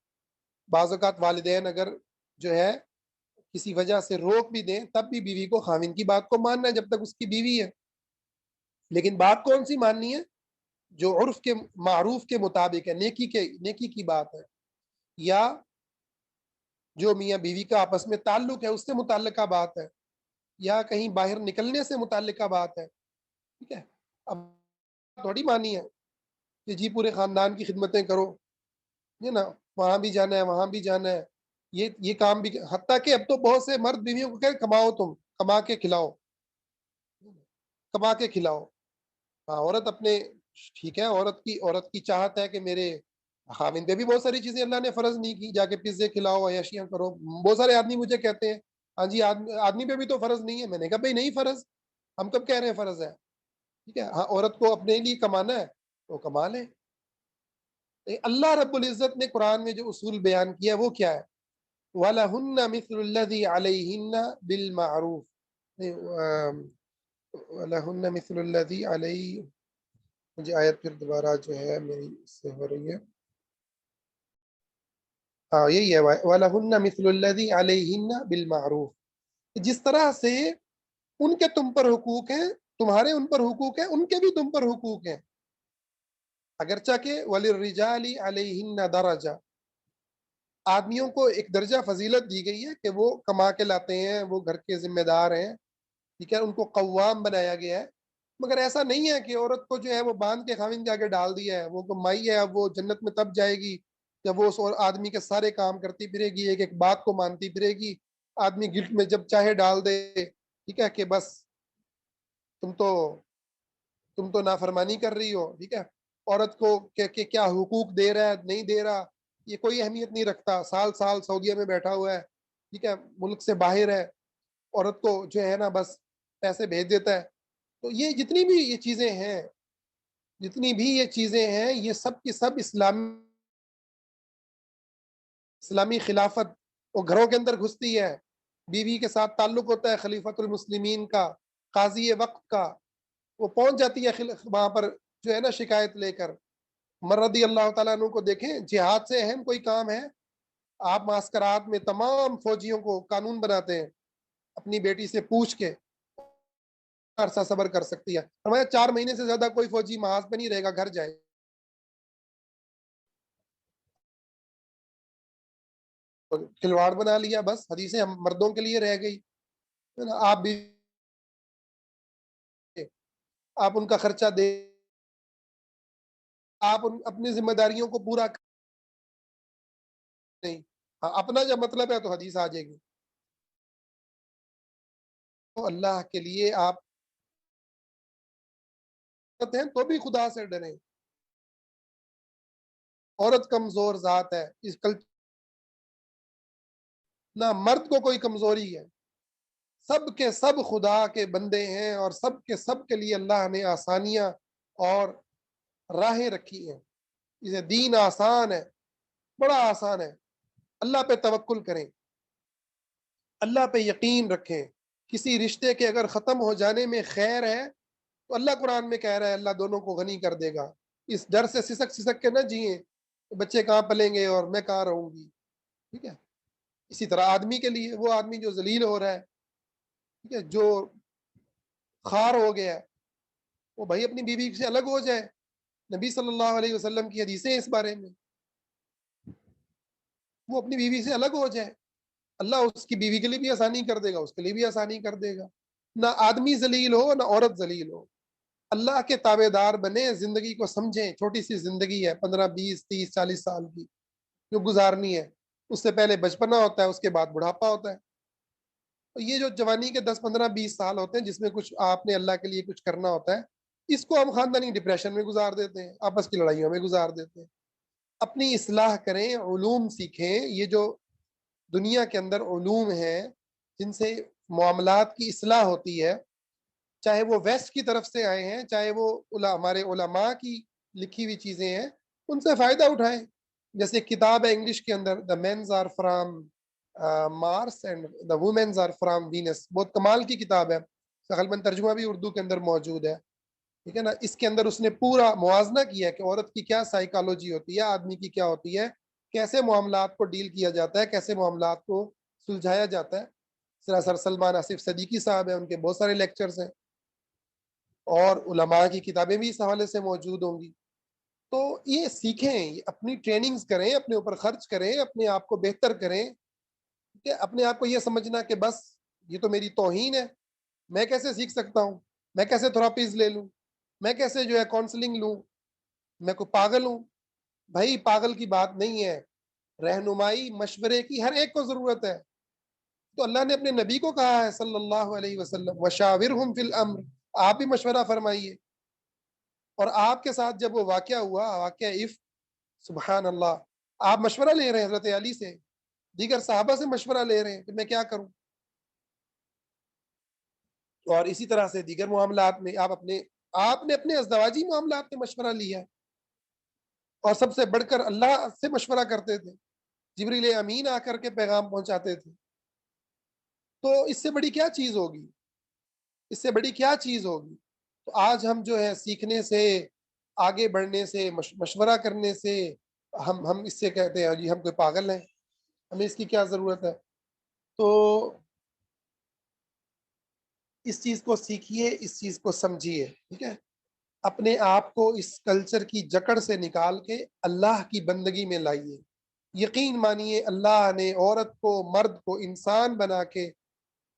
[SPEAKER 1] بعض اوقات والدین اگر جو ہے کسی وجہ سے روک بھی دیں تب بھی بیوی کو خاوند کی بات کو ماننا ہے جب تک اس کی بیوی ہے، لیکن بات کون سی ماننی ہے؟ جو عرف کے معروف کے مطابق ہے، نیکی کی بات ہے، یا جو میاں بیوی کا آپس میں تعلق ہے اس سے متعلقہ بات ہے، یا کہیں باہر نکلنے سے متعلقہ بات ہے، ٹھیک ہے۔ اب تھوڑی مانی ہے کہ جی پورے خاندان کی خدمتیں کرو، یہ نا وہاں بھی جانا ہے وہاں بھی جانا ہے، یہ کام بھی، حتیٰ کہ اب تو بہت سے مرد بیویوں کو کہے کماؤ، تم کما کے کھلاؤ، کما کے کھلاؤ۔ ہاں عورت اپنے، ٹھیک ہے، عورت کی چاہت ہے کہ میرے خاوند پہ بھی بہت ساری چیزیں اللہ نے فرض نہیں کی، جا کے پیزے کھلاؤ، عیاشیاں کرو۔ بہت سارے آدمی مجھے کہتے ہیں ہاں جی آدمی پہ بھی تو فرض نہیں ہے، میں نے کہا بھائی نہیں فرض، ہم کب کہہ رہے ہیں فرض ہے؟ ٹھیک ہے، ہاں عورت کو اپنے لیے کمانا ہے تو کما لے۔ اللہ رب العزت نے قرآن میں جو اصول بیان کیا وہ کیا ہے؟ وَلَهُنَّ مِثْلُ الَّذِي عَلَيْهِنَّ بِالْمَعْرُوفِ، وَلَهُنَّ مِثْلُ الَّذِي عَلَيْهِ، مجھے آیت پھر دوبارہ جو ہے میری اس سے ہو رہی ہے، ہاں یہی ہے وَلَهُنَّ مِثْلُ الَّذِي عَلَيْهِنَّ بِالْمَعْرُوفِ، جس طرح سے ان کے تم پر حقوق ہیں، تمہارے ان پر حقوق ہیں، ان کے بھی تم پر حقوق ہیں، اگرچہ کہ وَلِلرِّجَالِ عَلَيْهِنَّ دَرَجَةٌ، آدمیوں کو ایک درجہ فضیلت دی گئی ہے کہ وہ کما کے لاتے ہیں، وہ گھر کے ذمہ دار ہیں، ٹھیک ہے، ان کو قوام بنایا گیا ہے۔ مگر ایسا نہیں ہے کہ عورت کو جو ہے وہ باندھ کے خاوند کے آگے ڈال دیا ہے، وہ کمائی ہے، اب وہ جنت میں تب جائے گی جب وہ اس اور آدمی کے سارے کام کرتی پھرے گی، ایک ایک بات کو مانتی پھرے گی، آدمی گلٹ میں جب چاہے ڈال دے، ٹھیک ہے، کہ بس تم تو نافرمانی کر رہی ہو، ٹھیک ہے۔ عورت کو کہ کیا حقوق دے رہا ہے نہیں دے رہا یہ کوئی اہمیت نہیں رکھتا، سال سال سعودیہ میں بیٹھا ہوا ہے، ٹھیک ہے، ملک سے باہر ہے، عورت کو جو ہے نا بس پیسے بھیج دیتا ہے۔ تو یہ جتنی بھی یہ چیزیں ہیں، یہ سب کی سب اسلامی خلافت وہ گھروں کے اندر گھستی ہے، بیوی کے ساتھ تعلق ہوتا ہے خلیفۃ المسلمین کا، قاضی وقت کا، وہ پہنچ جاتی ہے وہاں پر جو ہے نا شکایت لے کر۔ عمر رضی اللہ تعالیٰ عنہ کو دیکھیں، جہاد سے اہم کوئی کام ہے؟ آپ معسکرات میں تمام فوجیوں کو قانون بناتے ہیں، اپنی بیٹی سے پوچھ کے عرصہ صبر کر سکتی ہے، فرمایا 4 مہینے سے زیادہ کوئی فوجی محاذ پہ نہیں رہے گا، گھر جائے۔ کھلواڑ بنا لیا، بس حدیثیں ہم مردوں کے لیے رہ گئی، آپ بھی آپ ان کا خرچہ دے آپ اپنی ذمہ داریوں کو پورا نہیں، ہاں اپنا جب مطلب ہے تو حدیث آ جائے گی. تو اللہ کے لیے آپ ہیں تو بھی خدا سے ڈریں. عورت کمزور ذات ہے، اس کل نہ مرد کو کوئی کمزوری ہے. سب کے سب خدا کے بندے ہیں اور سب کے لیے اللہ نے آسانیاں اور راہیں رکھی ہیں. اسے دین آسان ہے، بڑا آسان ہے. اللہ پہ توکل کریں، اللہ پہ یقین رکھیں. کسی رشتے کے اگر ختم ہو جانے میں خیر ہے تو اللہ قرآن میں کہہ رہا ہے اللہ دونوں کو غنی کر دے گا. اس ڈر سے سسک سسک کے نہ جئیں کہ بچے کہاں پلیں گے اور میں کہاں رہوں گی. ٹھیک ہے. اسی طرح آدمی کے لیے، وہ آدمی جو ذلیل ہو رہا ہے، ٹھیک ہے، جو خار ہو گیا ہے، وہ بھائی اپنی بیوی سے الگ ہو جائے. نبی صلی اللہ علیہ وسلم کی حدیثیں ہیں اس بارے میں. وہ اپنی بیوی سے الگ ہو جائے، اللہ اس کی بیوی کے لیے بھی آسانی کر دے گا، اس کے لیے بھی آسانی کر دے گا. نہ آدمی ذلیل ہو نہ عورت ذلیل ہو. اللہ کے تابع دار بنے، زندگی کو سمجھیں. چھوٹی سی زندگی ہے، 15 20 30 40 سال کی جو گزارنی ہے. اس سے پہلے بچپنا ہوتا ہے، اس کے بعد بڑھاپا ہوتا ہے. تو یہ جو جوانی کے 10 15 20 سال ہوتے ہیں جس میں کچھ آپ نے اللہ کے لیے کچھ کرنا ہوتا ہے، اس کو ہم خاندانی ڈپریشن میں گزار دیتے ہیں، آپس کی لڑائیوں میں گزار دیتے ہیں. اپنی اصلاح کریں، علوم سیکھیں. یہ جو دنیا کے اندر علوم ہیں جن سے معاملات کی اصلاح ہوتی ہے، چاہے وہ ویسٹ کی طرف سے آئے ہیں، چاہے وہ ہمارے علماء کی لکھی ہوئی چیزیں ہیں، ان سے فائدہ اٹھائیں. جیسے کتاب ہے انگلش کے اندر، the men's are from Mars and the women's are from Venus. بہت کمال کی کتاب ہے، غالباً ترجمہ بھی اردو کے اندر موجود ہے. ٹھیک ہے نا. اس کے اندر اس نے پورا موازنہ کیا ہے کہ عورت کی کیا سائیکالوجی ہوتی ہے، آدمی کی کیا ہوتی ہے، کیسے معاملات کو ڈیل کیا جاتا ہے، کیسے معاملات کو سلجھایا جاتا ہے. سر سلمان آصف صدیقی صاحب ہیں، ان کے بہت سارے لیکچرز ہیں، اور علماء کی کتابیں بھی اس حوالے سے موجود ہوں گی. تو یہ سیکھیں، اپنی ٹریننگز کریں، اپنے اوپر خرچ کریں، اپنے آپ کو بہتر کریں. کہ اپنے آپ کو یہ سمجھنا کہ بس یہ تو میری توہین ہے، میں کیسے سیکھ سکتا ہوں، میں کیسے تھراپیز لے لوں، میں کیسے جو ہے کاؤنسلنگ لوں، میں کوئی پاگل ہوں. بھائی پاگل کی بات نہیں ہے، رہنمائی مشورے کی ہر ایک کو ضرورت ہے. تو اللہ نے اپنے نبی کو کہا ہے صلی اللہ علیہ وسلم وشاورہم فی الامر، آپ بھی مشورہ فرمائیے. اور آپ کے ساتھ جب وہ واقعہ ہوا، واقعہ سبحان اللہ، آپ مشورہ لے رہے ہیں حضرت علی سے، دیگر صحابہ سے مشورہ لے رہے ہیں کہ میں کیا کروں. اور اسی طرح سے دیگر معاملات میں آپ نے اپنے ازدواجی معاملات میں مشورہ لیا ہے. اور سب سے بڑھ کر اللہ سے مشورہ کرتے تھے، جبریل امین آ کر کے پیغام پہنچاتے تھے. تو اس سے بڑی کیا چیز ہوگی، اس سے بڑی کیا چیز ہوگی. تو آج ہم جو ہے سیکھنے سے، آگے بڑھنے سے، مشورہ کرنے سے، ہم اس سے کہتے ہیں جی ہم کوئی پاگل ہیں، ہمیں اس کی کیا ضرورت ہے. تو اس چیز کو سیکھیے، اس چیز کو سمجھیے. ٹھیک ہے. اپنے آپ کو اس کلچر کی جکڑ سے نکال کے اللہ کی بندگی میں لائیے. یقین مانیے اللہ نے عورت کو، مرد کو انسان بنا کے،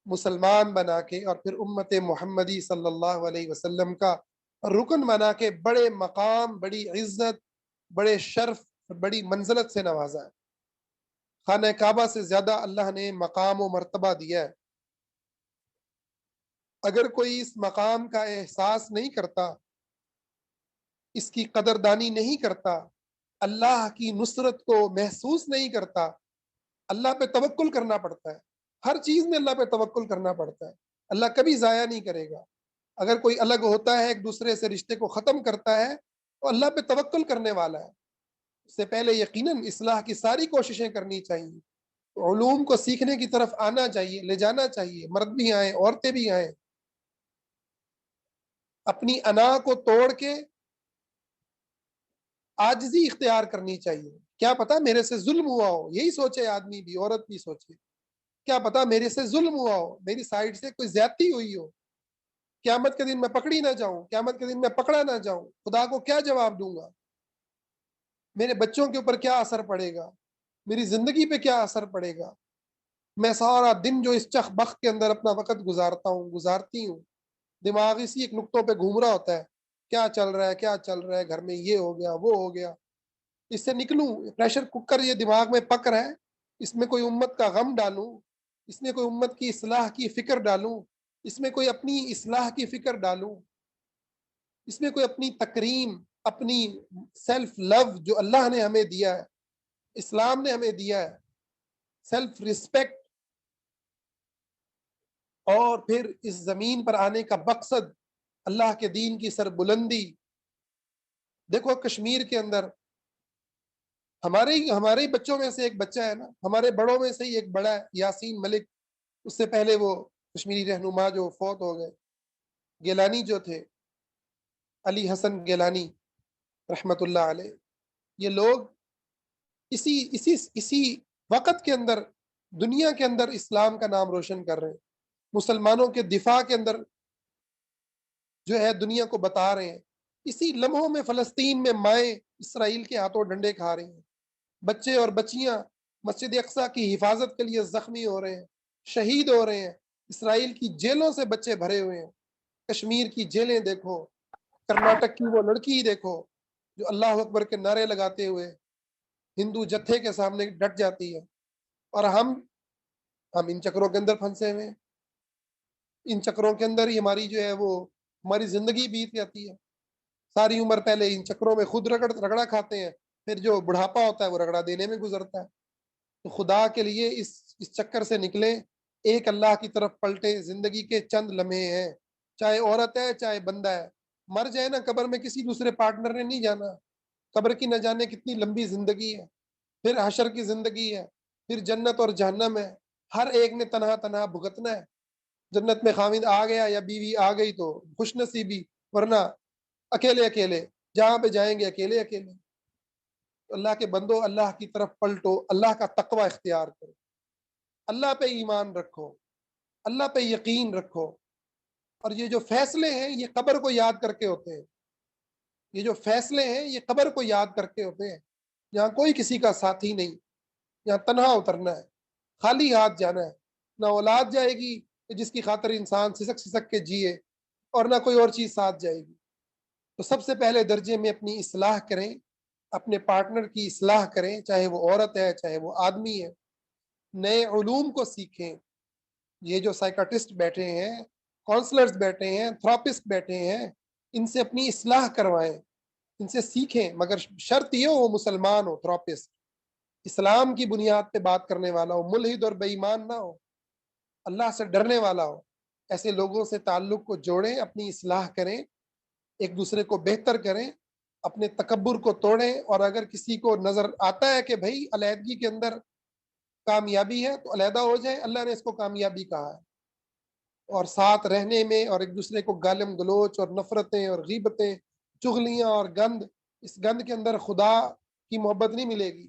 [SPEAKER 1] مسلمان بنا کے، اور پھر امت محمدی صلی اللہ علیہ وسلم کا رکن بنا کے بڑے مقام، بڑی عزت، بڑے شرف، بڑی منزلت سے نوازا ہے. خانہ کعبہ سے زیادہ اللہ نے مقام و مرتبہ دیا ہے. اگر کوئی اس مقام کا احساس نہیں کرتا، اس کی قدردانی نہیں کرتا، اللہ کی نصرت کو محسوس نہیں کرتا، اللہ پہ توکل کرنا پڑتا ہے. ہر چیز میں اللہ پہ توکل کرنا پڑتا ہے. اللہ کبھی ضائع نہیں کرے گا. اگر کوئی الگ ہوتا ہے، ایک دوسرے سے رشتے کو ختم کرتا ہے، تو اللہ پہ توکل کرنے والا ہے. اس سے پہلے یقیناً اصلاح کی ساری کوششیں کرنی چاہیے. علوم کو سیکھنے کی طرف آنا چاہیے، لے جانا چاہیے. مرد بھی آئیں، عورتیں بھی آئیں. اپنی انا کو توڑ کے عاجزی اختیار کرنی چاہیے. کیا پتا میرے سے ظلم ہوا ہو، یہی سوچے آدمی بھی، عورت بھی سوچے. کیا پتا میرے سے ظلم ہوا ہو، میری سائڈ سے کوئی زیادتی ہوئی ہو. قیامت کے دن میں پکڑی نہ جاؤں، قیامت کے دن میں پکڑا نہ جاؤں، خدا کو کیا جواب دوں گا. میرے بچوں کے اوپر کیا اثر پڑے گا، میری زندگی پہ کیا اثر پڑے گا. میں سارا دن جو اس چخ بخ کے اندر اپنا وقت گزارتا ہوں، گزارتی ہوں، دماغ اسی ایک نقطوں پہ گھوم رہا ہوتا ہے کیا چل رہا ہے کیا چل رہا ہے، گھر میں یہ ہو گیا وہ ہو گیا، اس سے نکلوں، پریشر کوکر یہ دماغ میں پک رہا ہے، اس میں کوئی امت کا غم ڈالوں، اس میں کوئی امت کی اصلاح کی فکر ڈالوں، اس میں کوئی اپنی اصلاح کی فکر ڈالوں، اس میں کوئی اپنی تکریم، اپنی سیلف لو جو اللہ نے ہمیں دیا ہے، اسلام نے ہمیں دیا ہے، سیلف رسپیکٹ، اور پھر اس زمین پر آنے کا مقصد اللہ کے دین کی سربلندی۔ دیکھو کشمیر کے اندر ہمارے ہی بچوں میں سے ایک بچہ ہے نا، ہمارے بڑوں میں سے ہی ایک بڑا ہے، یاسین ملک، اس سے پہلے وہ کشمیری رہنما جو فوت ہو گئے، گیلانی جو تھے، علی حسن گیلانی رحمت اللہ علیہ، یہ لوگ اسی وقت کے اندر دنیا کے اندر اسلام کا نام روشن کر رہے ہیں، مسلمانوں کے دفاع کے اندر جو ہے دنیا کو بتا رہے ہیں، اسی لمحوں میں فلسطین میں مائیں اسرائیل کے ہاتھوں ڈنڈے کھا رہی ہیں، بچے اور بچیاں مسجد اقصی کی حفاظت کے لیے زخمی ہو رہے ہیں، شہید ہو رہے ہیں، اسرائیل کی جیلوں سے بچے بھرے ہوئے ہیں، کشمیر کی جیلیں دیکھو، کرناٹک کی وہ لڑکی دیکھو جو اللہ اکبر کے نعرے لگاتے ہوئے ہندو جتھے کے سامنے ڈٹ جاتی ہے، اور ہم ان چکروں کے اندر پھنسے ہوئے ہیں، ان چکروں کے اندر ہی ہماری جو ہے وہ ہماری زندگی بیت جاتی ہے، ساری عمر پہلے ان چکروں میں خود رگڑا کھاتے ہیں، پھر جو بڑھاپا ہوتا ہے وہ رگڑا دینے میں گزرتا ہے۔ تو خدا کے لیے اس چکر سے نکلیں، ایک اللہ کی طرف پلٹیں، زندگی کے چند لمحے ہیں، چاہے عورت ہے چاہے بندہ ہے، مر جائے نا قبر میں کسی دوسرے پارٹنر نے نہیں جانا، قبر کی نہ جانے کتنی لمبی زندگی ہے، پھر حشر کی زندگی ہے، پھر جنت اور جہنم ہے، ہر ایک نے تنہا تنہا بھگتنا ہے، جنت میں خاوند آ گیا یا بیوی آ گئی تو خوش نصیبی، ورنہ اکیلے اکیلے جہاں پہ جائیں گے اکیلے اکیلے۔ تو اللہ کے بندو اللہ کی طرف پلٹو، اللہ کا تقوی اختیار کرو، اللہ پہ ایمان رکھو، اللہ پہ یقین رکھو، اور یہ جو فیصلے ہیں یہ قبر کو یاد کر کے ہوتے ہیں، یہ جو فیصلے ہیں یہ قبر کو یاد کر کے ہوتے ہیں، یہاں کوئی کسی کا ساتھی نہیں، یہاں تنہا اترنا ہے، خالی ہاتھ جانا ہے، نہ اولاد جائے گی جس کی خاطر انسان سسک سسک کے جیے، اور نہ کوئی اور چیز ساتھ جائے گی۔ تو سب سے پہلے درجے میں اپنی اصلاح کریں، اپنے پارٹنر کی اصلاح کریں، چاہے وہ عورت ہے چاہے وہ آدمی ہے، نئے علوم کو سیکھیں، یہ جو سائیکاٹسٹ بیٹھے ہیں، کونسلرز بیٹھے ہیں، تھراپسٹ بیٹھے ہیں، ان سے اپنی اصلاح کروائیں، ان سے سیکھیں، مگر شرط یہ ہو وہ مسلمان ہو، تھراپسٹ اسلام کی بنیاد پہ بات کرنے والا ہو، ملحد اور بے ایمان نہ ہو، اللہ سے ڈرنے والا ہو۔ ایسے لوگوں سے تعلق کو جوڑیں، اپنی اصلاح کریں، ایک دوسرے کو بہتر کریں، اپنے تکبر کو توڑیں، اور اگر کسی کو نظر آتا ہے کہ بھائی علیحدگی کے اندر کامیابی ہے تو علیحدہ ہو جائے، اللہ نے اس کو کامیابی کہا ہے، اور ساتھ رہنے میں اور ایک دوسرے کو گالم گلوچ اور نفرتیں اور غیبتیں، چغلیاں اور گند، اس گند کے اندر خدا کی محبت نہیں ملے گی،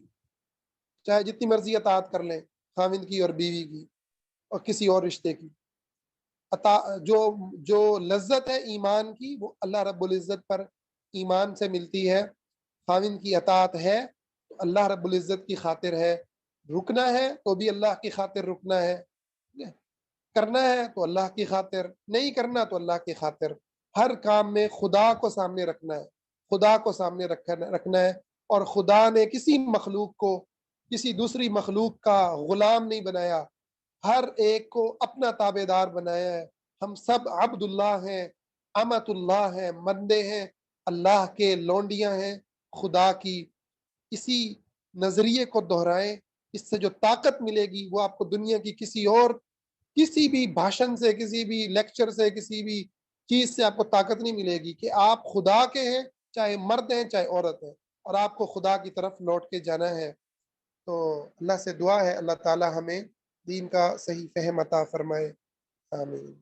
[SPEAKER 1] چاہے جتنی مرضی اطاعت کر لیں خاوند کی اور بیوی کی اور کسی اور رشتے کی۔ جو جو لذت ہے ایمان کی وہ اللہ رب العزت پر ایمان سے ملتی ہے، خاوند کی اطاعت ہے تو اللہ رب العزت کی خاطر ہے، رکنا ہے تو بھی اللہ کی خاطر رکنا ہے، کرنا ہے تو اللہ کی خاطر، نہیں کرنا تو اللہ کی خاطر، ہر کام میں خدا کو سامنے رکھنا ہے، خدا کو سامنے رکھنا ہے، اور خدا نے کسی مخلوق کو کسی دوسری مخلوق کا غلام نہیں بنایا، ہر ایک کو اپنا تابع دار بنایا ہے، ہم سب عبد اللہ ہیں، امت اللہ ہیں، بندے ہیں، اللہ کے لونڈیاں ہیں خدا کی۔ اسی نظریے کو دہرائیں، اس سے جو طاقت ملے گی وہ آپ کو دنیا کی کسی بھی بھاشن سے، کسی بھی لیکچر سے، کسی بھی چیز سے آپ کو طاقت نہیں ملے گی، کہ آپ خدا کے ہیں، چاہے مرد ہیں چاہے عورت ہیں، اور آپ کو خدا کی طرف لوٹ کے جانا ہے۔ تو اللہ سے دعا ہے اللہ تعالی ہمیں دین کا صحیح فہم عطا فرمائے، آمین۔